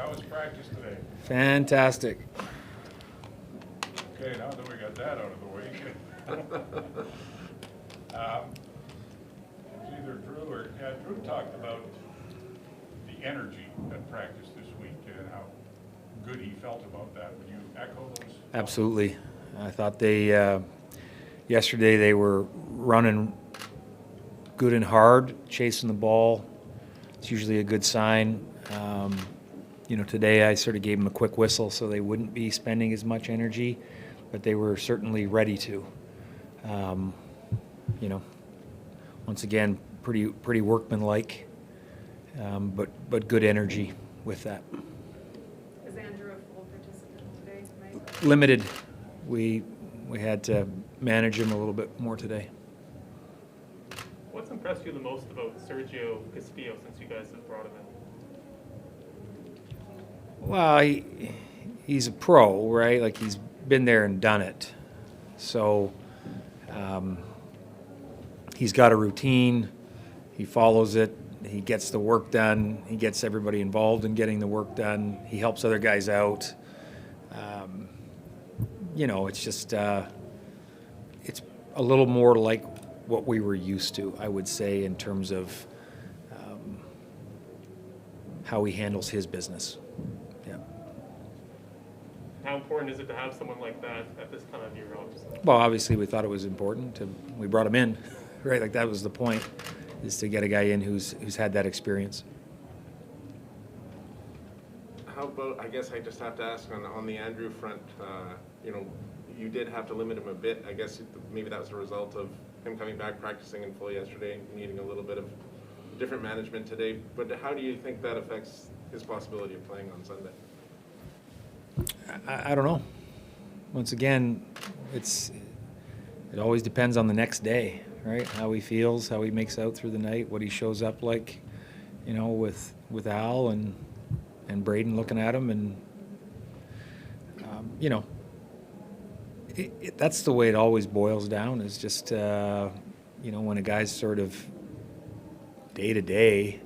How was practice today? Fantastic. Okay, now that we got that out of the way. It was either Drew or Drew talked about the energy at practice this week and how good he felt about that. Would you echo those? Absolutely. I thought yesterday they were running good and hard, chasing the ball. It's usually a good sign. Today I sort of gave them a quick whistle so they wouldn't be spending as much energy, but they were certainly ready to. Once again, pretty workmanlike, but good energy with that. Is Andrew a full participant today, Mike? Limited. We had to manage him a little bit more today. What's impressed you the most about Sergio Castillo since you guys have brought him in? Well, he's a pro, right? Like, he's been there and done it. So he's got a routine. He follows it. He gets the work done. He gets everybody involved in getting the work done. He helps other guys out. It's just it's a little more like what we were used to, I would say, in terms of how he handles his business. Yeah. How important is it to have someone like that at this time of year? Well, obviously we thought it was important. We brought him in, right? Like, that was the point, is to get a guy in who's had that experience. How about, I guess I just have to ask on the Andrew front, you did have to limit him a bit. I guess maybe that was a result of him coming back, practicing in full yesterday, needing a little bit of different management today. But how do you think that affects his possibility of playing on Sunday? I don't know. Once again, it always depends on the next day, right? How he feels, how he makes out through the night, what he shows up like, with Al and Braden looking at him, and that's the way it always boils down. Is just when a guy's sort of day to day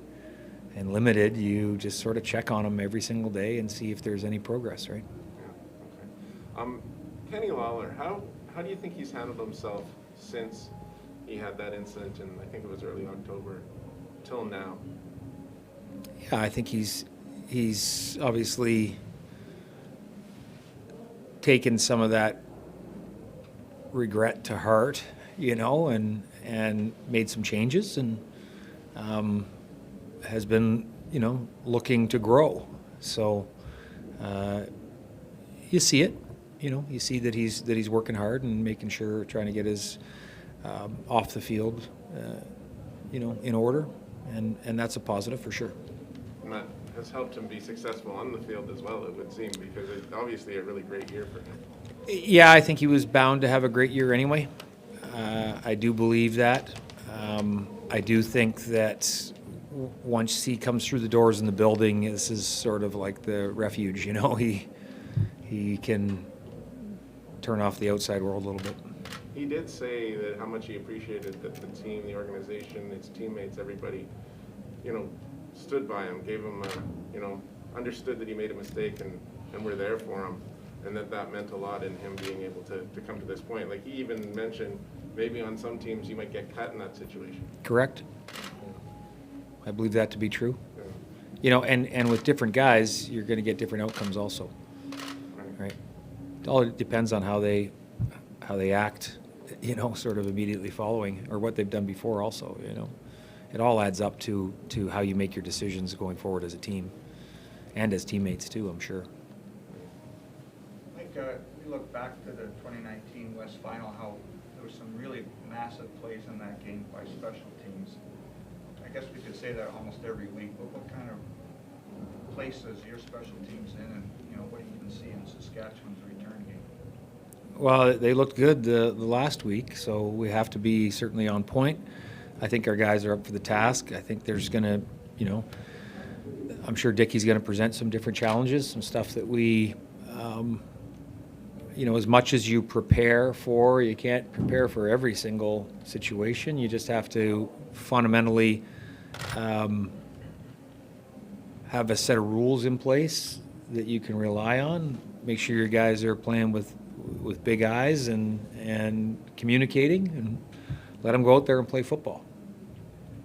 and limited, you just sort of check on him every single day and see if there's any progress, right? Yeah. Okay. Kenny Lawler, how do you think he's handled himself since he had that incident in, I think it was early October, till now? Yeah, I think he's obviously taken some of that regret to heart, and made some changes, and has been, looking to grow. So you see it, you see that he's working hard and making sure, trying to get his off the field, in order, and that's a positive for sure. And that has helped him be successful on the field as well, it would seem, because it's obviously a really great year for him. Yeah, I think he was bound to have a great year anyway. I do believe that. I do think that once he comes through the doors in the building, this is sort of like the refuge, he can turn off the outside world a little bit. He did say that how much he appreciated that the team, the organization, his teammates, everybody, stood by him, gave him understood that he made a mistake and were there for him, and that meant a lot in him being able to come to this point. Like, he even mentioned maybe on some teams you might get cut in that situation. Correct. I believe that to be true. Yeah. And with different guys, you're going to get different outcomes also. Right? It all depends on how they act, sort of immediately following, or what they've done before also, It all adds up to how you make your decisions going forward as a team, and as teammates too, I'm sure. Mike, we look back to the 2019 West Final, how there were some really massive plays in that game by special teams. I guess we could say that almost every week, but what kind of places your special teams in, and what you can see in Saskatchewan's return game? Well, they looked good the last week, so we have to be certainly on point. I think our guys are up for the task. I think there's going to, I'm sure Dickie's going to present some different challenges, some stuff that we, as much as you prepare for, you can't prepare for every single situation. You just have to fundamentally have have a set of rules in place that you can rely on. Make sure your guys are playing with big eyes and communicating, and let them go out there and play football.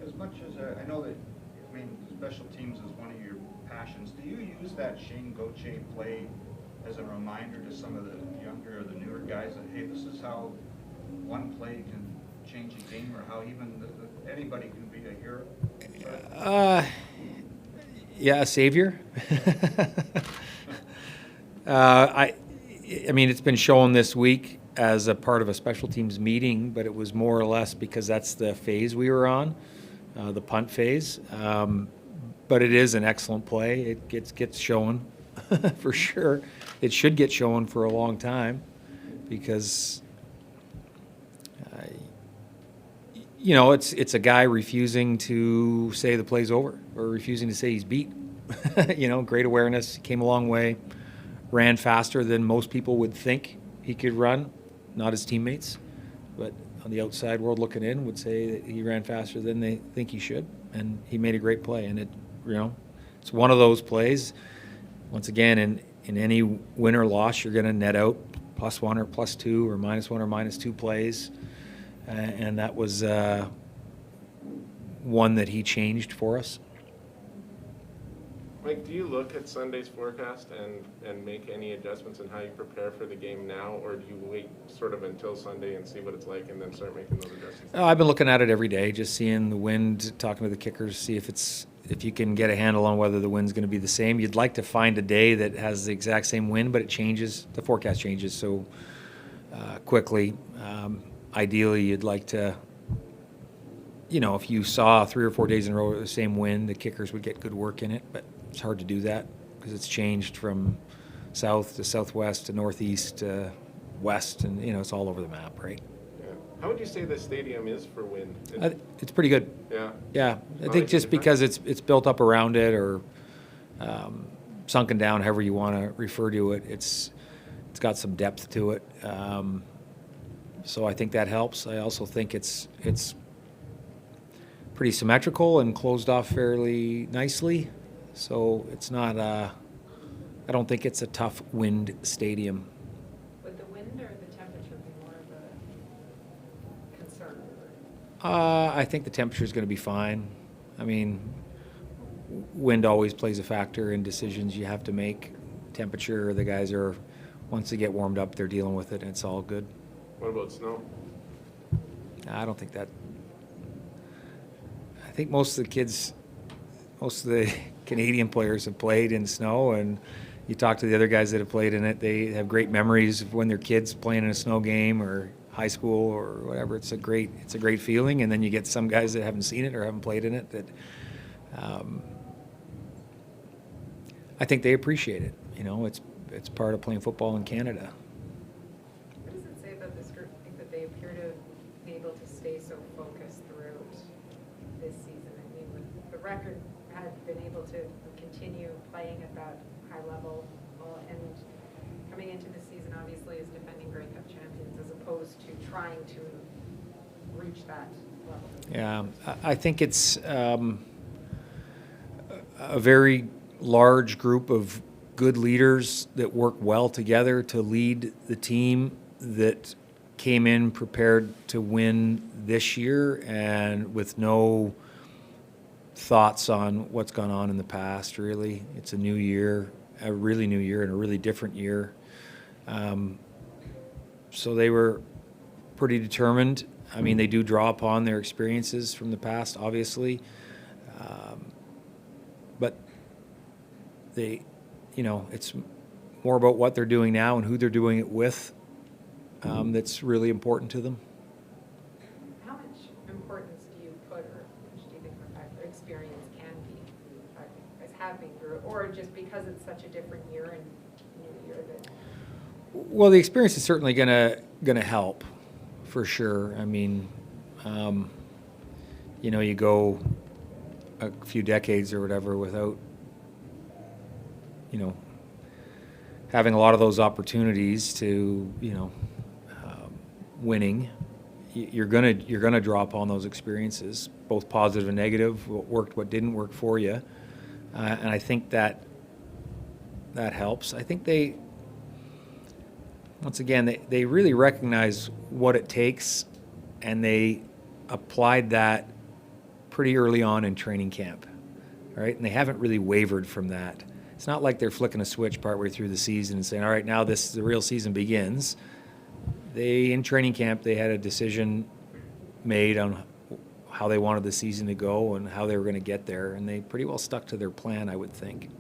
As much as, I know that, I mean, special teams is one of your passions, do you use that Shane Gauthier play as a reminder to some of the younger or the newer guys that, hey, this is how one play can change a game, or how even anybody can be a hero? Yeah, a savior. I mean, it's been shown this week as a part of a special teams meeting, but it was more or less because that's the phase we were on, the punt phase. But it is an excellent play. It gets shown for sure. It should get shown for a long time because, you know, it's a guy refusing to say the play's over or refusing to say he's beat. You know, great awareness, came a long way, ran faster than most people would think he could run, not his teammates, but on the outside world looking in would say that he ran faster than they think he should, and he made a great play. And it, you know, it's one of those plays. Once again, in any win or loss, you're going to net out +1 or +2 or -1 or -2 plays, and that was one that he changed for us. Mike, do you look at Sunday's forecast and make any adjustments in how you prepare for the game now, or do you wait sort of until Sunday and see what it's like and then start making those adjustments? I've been looking at it every day, just seeing the wind, talking to the kickers, see if you can get a handle on whether the wind's going to be the same. You'd like to find a day that has the exact same wind, but it changes. The forecast changes so quickly. Ideally, you'd like to, you know, if you saw 3 or 4 days in a row the same wind, the kickers would get good work in it, but it's hard to do that because it's changed from south to southwest to northeast to west, and, you know, it's all over the map, right? Yeah. How would you say the stadium is for wind? It's pretty good. Yeah. Yeah, I Not think like just different? because it's built up around it or sunken down, however you want to refer to it, it's got some depth to it. So I think that helps. I also think it's pretty symmetrical and closed off fairly nicely. So it's not I don't think it's a tough wind stadium. Would the wind or the temperature be more of a concern? I think the temperature is going to be fine. I mean, wind always plays a factor in decisions you have to make. Temperature, the guys are, once they get warmed up, they're dealing with it, and it's all good. What about snow? I don't think that. I think most of the Canadian players have played in snow, and you talk to the other guys that have played in it, they have great memories of when they're kids playing in a snow game or high school or whatever. It's a great feeling, and then you get some guys that haven't seen it or haven't played in it that I think they appreciate it. You know, it's part of playing football in Canada. What does it say about this group? I think that they appear to be able to stay so focused throughout this season. I mean, with the record had been able to continue playing at that high level, and coming into the season obviously as defending Grey Cup champions as opposed to trying to reach that level. Yeah, I think it's a very large group of good leaders that work well together to lead the team that came in prepared to win this year and with no thoughts on what's gone on in the past, really. It's a new year, a really new year and a really different year. So they were pretty determined. I mean, they do draw upon their experiences from the past, obviously. But they, you know, it's more about what they're doing now and who they're doing it with that's really important to them. How much importance do you put, or how much do you think the fact that experience can be, as have been through it, or just because it's such a different year and new year that? Well, the experience is certainly gonna help, for sure. I mean, you know, you go a few decades or whatever without, you know, having a lot of those opportunities to, you know, winning. You're gonna draw upon those experiences, both positive and negative. What worked, what didn't work for you. And I think that helps. I think once again, they really recognize what it takes, and they applied that pretty early on in training camp, right? And they haven't really wavered from that. It's not like they're flicking a switch partway through the season and saying, all right, now the real season begins. In training camp, they had a decision made on how they wanted the season to go and how they were going to get there, and they pretty well stuck to their plan, I would think.